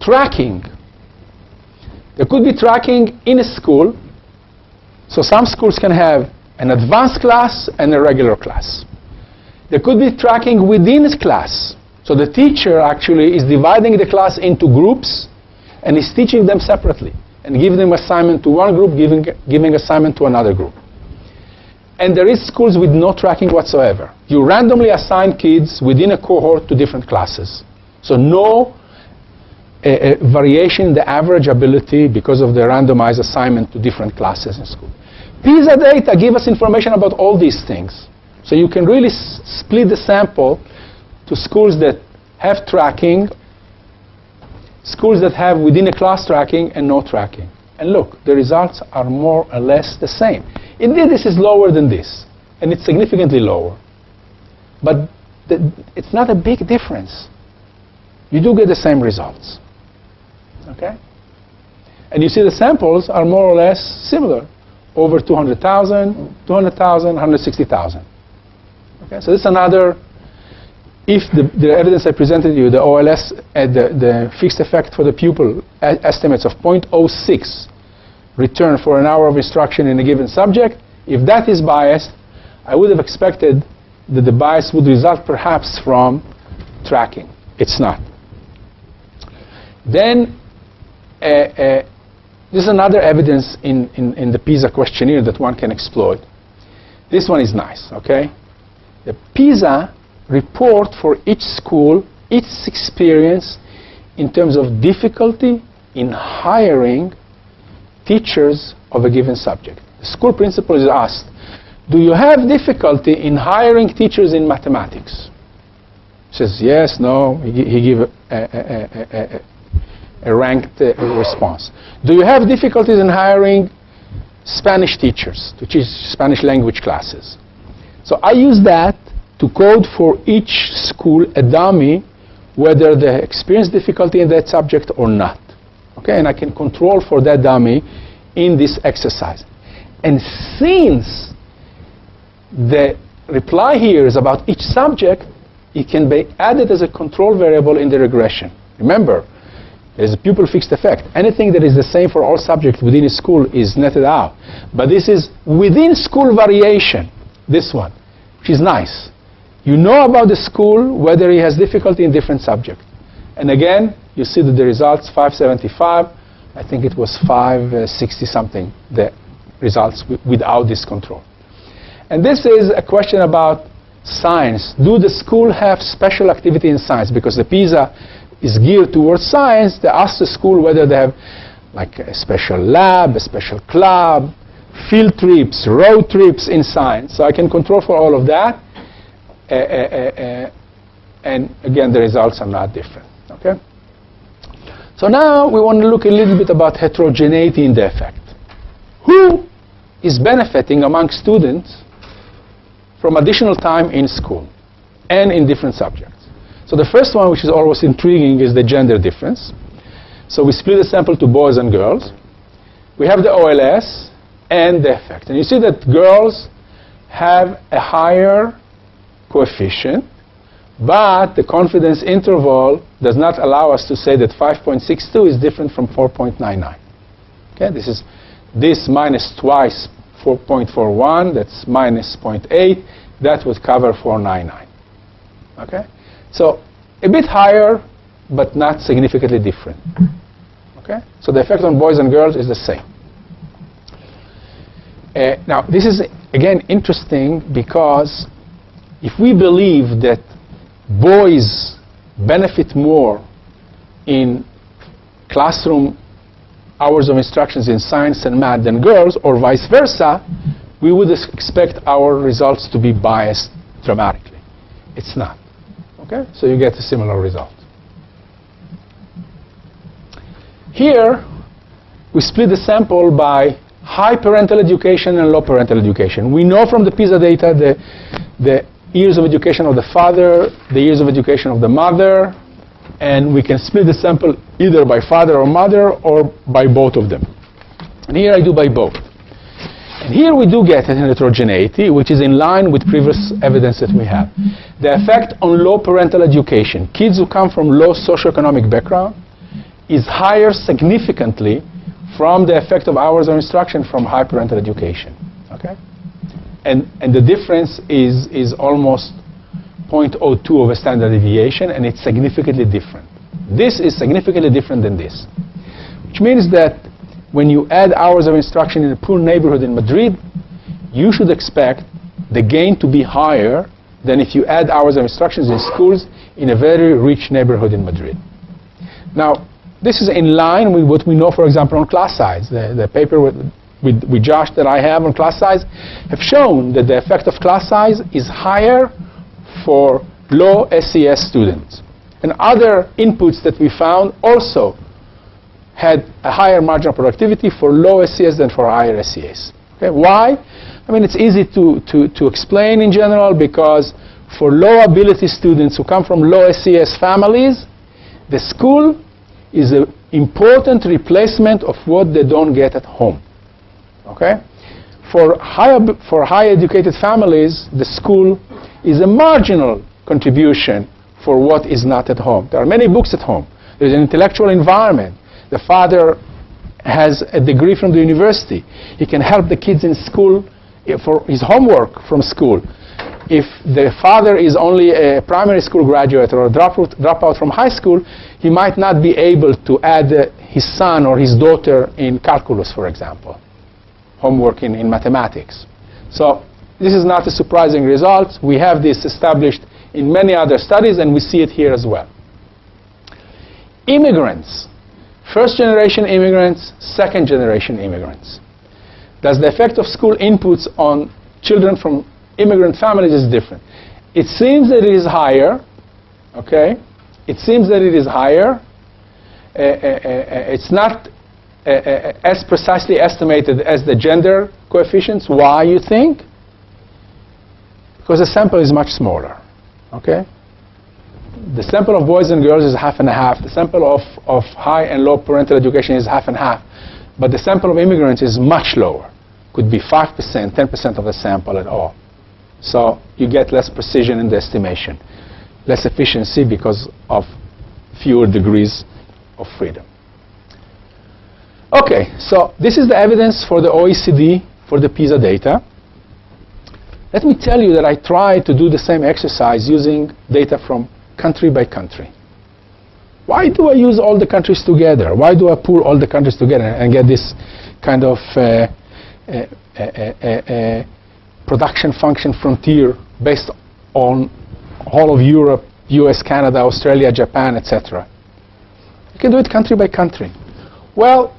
tracking. There could be tracking in a school. So some schools can have an advanced class and a regular class. There could be tracking within a class. So the teacher actually is dividing the class into groups and is teaching them separately and giving them assignment to one group, giving assignment to another group. And there is schools with no tracking whatsoever. You randomly assign kids within a cohort to different classes. So no variation in the average ability because of the randomized assignment to different classes in school. PISA data give us information about all these things. So you can really split the sample to schools that have tracking, schools that have within a class tracking and no tracking. And look, the results are more or less the same. Indeed, this is lower than this, and it's significantly lower. But it's not a big difference. You do get the same results. Okay? And you see the samples are more or less similar. Over 200,000, 200,000, 160,000. Okay? So this is another, if the evidence I presented you, the OLS, the fixed effect for the pupil estimates of 0.06 return for an hour of instruction in a given subject, if that is biased, I would have expected that the bias would result perhaps from tracking. It's not. Then this is another evidence in the PISA questionnaire that one can exploit. This one is nice, okay? The PISA report for each school, its experience in terms of difficulty in hiring teachers of a given subject. The school principal is asked, do you have difficulty in hiring teachers in mathematics? He says, yes, no. He gives a ranked response. Do you have difficulties in hiring Spanish teachers to teach Spanish language classes? So I use that to code for each school a dummy whether they experience difficulty in that subject or not. Okay, and I can control for that dummy in this exercise. And since the reply here is about each subject, it can be added as a control variable in the regression. Remember, there's a pupil fixed effect. Anything that is the same for all subjects within a school is netted out. But this is within school variation, this one, which is nice. You know about the school whether he has difficulty in different subjects. And again, you see that the results 575, I think it was 560 something, the results without this control. And this is a question about science. Do the school have special activity in science? Because the PISA is geared towards science. They ask the school whether they have like a special lab, a special club, field trips, road trips in science. So I can control for all of that. And again, the results are not different. Okay? So now we want to look a little bit about heterogeneity in the effect. Who is benefiting among students from additional time in school and in different subjects? So the first one, which is always intriguing, is the gender difference. So we split the sample to boys and girls. We have the OLS and the effect. And you see that girls have a higher coefficient, but the confidence interval does not allow us to say that 5.62 is different from 4.99. Okay, this minus twice 4.41, that's minus 0.8, that would cover 4.99. Okay? So a bit higher, but not significantly different. Okay? So the effect on boys and girls is the same. Now, this is, again, interesting because if we believe that boys benefit more in classroom hours of instructions in science and math than girls, or vice versa, we would expect our results to be biased dramatically. It's not. Okay? So you get a similar result. Here, we split the sample by high parental education and low parental education. We know from the PISA data the years of education of the father, the years of education of the mother, and we can split the sample either by father or mother or by both of them. And here I do by both. And here we do get a heterogeneity, which is in line with previous evidence that we have. The effect on low parental education, kids who come from low socioeconomic background is higher significantly from the effect of hours of instruction from high parental education. Okay? And the difference is almost 0.02 of a standard deviation, and it's significantly different. This is significantly different than this, which means that when you add hours of instruction in a poor neighborhood in Madrid, you should expect the gain to be higher than if you add hours of instructions in schools in a very rich neighborhood in Madrid. Now, this is in line with what we know, for example, on class size. The paper with Josh that I have on class size have shown that the effect of class size is higher for low SES students. And other inputs that we found also had a higher marginal productivity for low SES than for higher SES. Okay, why? I mean, it's easy to explain in general, because for low ability students who come from low SES families, the school is an important replacement of what they don't get at home. Okay? For high educated families, the school is a marginal contribution for what is not at home. There are many books at home. There's an intellectual environment. The father has a degree from the university. He can help the kids in school for his homework from school. If the father is only a primary school graduate or a dropout from high school, he might not be able to add his son or his daughter in calculus, for example, homework in mathematics. So this is not a surprising result. We have this established in many other studies, and we see it here as well. Immigrants, first-generation immigrants, second-generation immigrants. Does the effect of school inputs on children from immigrant families is different? It seems that it is higher. Okay? It seems that it is higher. It's not as precisely estimated as the gender coefficients. Why, you think? Because the sample is much smaller. Okay? The sample of boys and girls is half and a half. The sample of high and low parental education is half and half. But the sample of immigrants is much lower. Could be 5%, 10% of the sample at all. So you get less precision in the estimation, less efficiency because of fewer degrees of freedom. Okay, so this is the evidence for the OECD for the PISA data. Let me tell you that I tried to do the same exercise using data from country by country. Why do I use all the countries together? Why do I pull all the countries together and get this kind of production function frontier based on all of Europe, US, Canada, Australia, Japan, etc.? You can do it country by country. Well,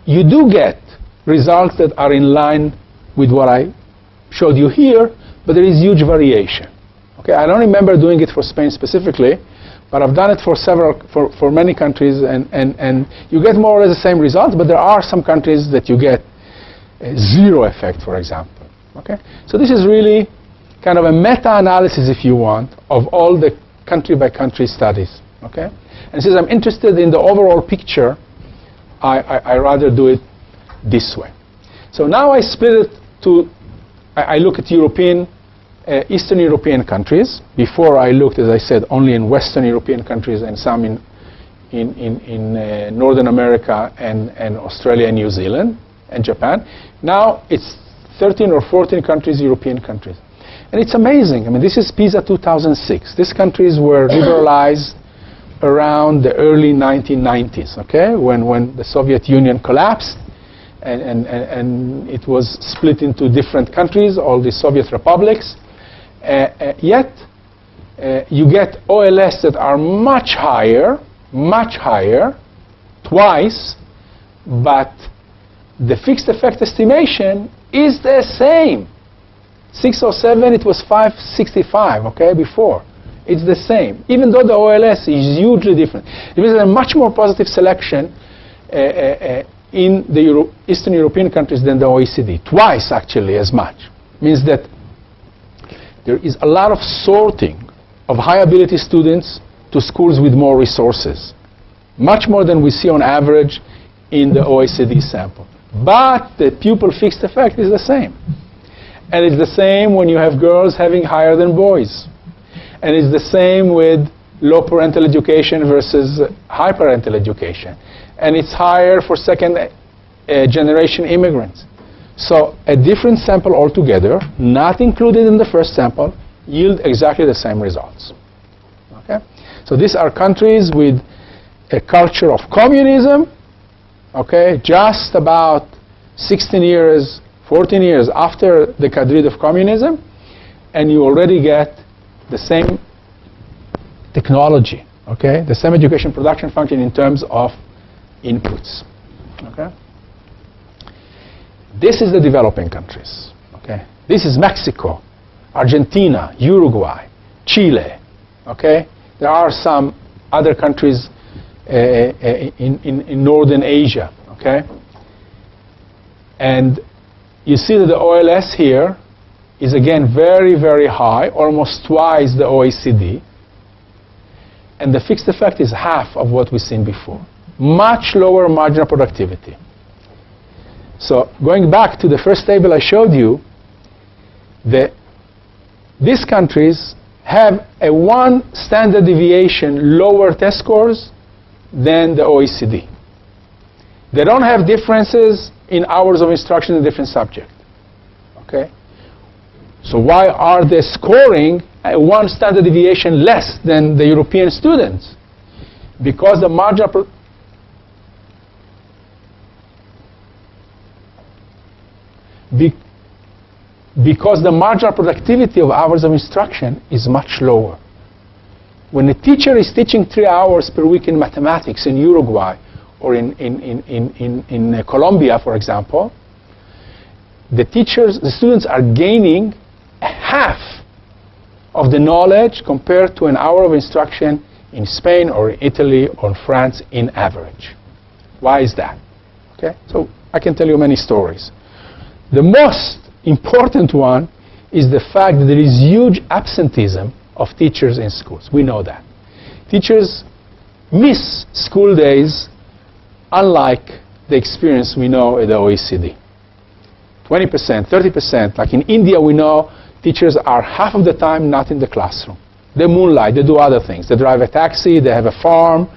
you do get results that are in line with what I showed you here, but there is huge variation. Okay, I don't remember doing it for Spain specifically, but I've done it for many countries, and you get more or less the same results, but there are some countries that you get zero effect, for example. Okay, so this is really kind of a meta-analysis, if you want, of all the country-by-country studies. Okay, and since I'm interested in the overall picture, I rather do it this way. So now I split it to, I look at European, Eastern European countries. Before I looked, as I said, only in Western European countries and some in Northern America and Australia and New Zealand and Japan. Now it's 13 or 14 countries, European countries. And it's amazing. I mean, this is PISA 2006. These countries were liberalized around the early 1990s, okay, when the Soviet Union collapsed and it was split into different countries, all the Soviet republics. Yet, you get OLS that are much higher, twice, but the fixed effect estimation is the same. 607, it was 565, okay, before. It's the same, even though the OLS is hugely different. There is a much more positive selection in the Eastern European countries than the OECD, twice actually as much. Means that there is a lot of sorting of high ability students to schools with more resources, much more than we see on average in the OECD sample. But the pupil fixed effect is the same. And it's the same when you have girls having higher than boys. And it's the same with low parental education versus high parental education. And it's higher for second generation immigrants. So a different sample altogether, not included in the first sample, yield exactly the same results. Okay? So these are countries with a culture of communism, okay, just about 16 years, 14 years after the got rid of communism, and you already get the same technology, okay, the same education production function in terms of inputs. Okay? This is the developing countries. Okay? This is Mexico, Argentina, Uruguay, Chile. Okay? There are some other countries in Northern Asia. Okay? And you see that the OLS here is again very, very high, almost twice the OECD. And the fixed effect is half of what we've seen before. Much lower marginal productivity. So going back to the first table I showed you, these countries have a 1 standard deviation lower test scores than the OECD. They don't have differences in hours of instruction in different subjects. Okay? So why are they scoring a 1 standard deviation less than the European students? Because the marginal because the marginal productivity of hours of instruction is much lower. When a teacher is teaching 3 hours per week in mathematics in Uruguay or in Colombia, for example, the students are gaining half of the knowledge compared to an hour of instruction in Spain or Italy or France in average. Why is that? Okay? So I can tell you many stories. The most important one is the fact that there is huge absenteeism of teachers in schools. We know that. Teachers miss school days unlike the experience we know at the OECD. 20%, 30%. Like in India, we know teachers are half of the time not in the classroom. They moonlight, they do other things. They drive a taxi, they have a farm,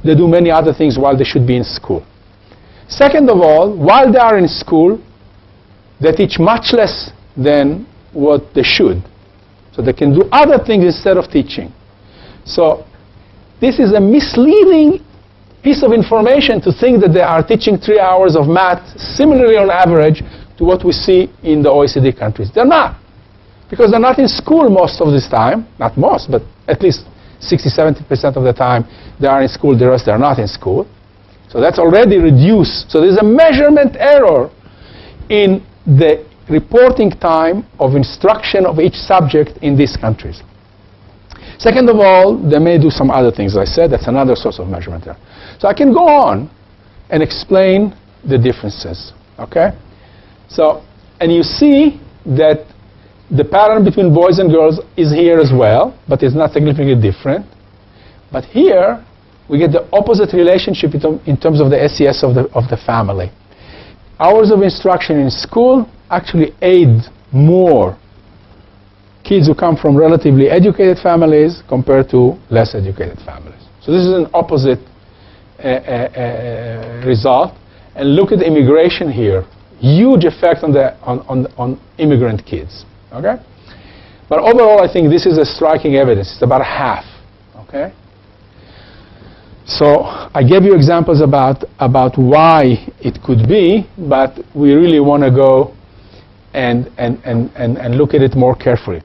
they do many other things while they should be in school. Second of all, while they are in school, they teach much less than what they should. So they can do other things instead of teaching. So this is a misleading piece of information to think that they are teaching 3 hours of math similarly on average to what we see in the OECD countries. They're not. Because they're not in school most of this time. Not most, but at least 60-70% of the time they are in school, the rest they are not in school. So that's already reduced. So there's a measurement error in the reporting time of instruction of each subject in these countries. Second of all, they may do some other things. As I said, that's another source of measurement error. So I can go on and explain the differences. Okay? So, and you see that the pattern between boys and girls is here as well, but it's not significantly different. But here, we get the opposite relationship in terms of the SES of the family. Hours of instruction in school actually aid more kids who come from relatively educated families compared to less educated families. So this is an opposite result. And look at the immigration here. Huge effect on immigrant kids. Okay? But overall, I think this is a striking evidence. It's about half. Okay? So I gave you examples about why it could be, but we really want to go and look at it more carefully.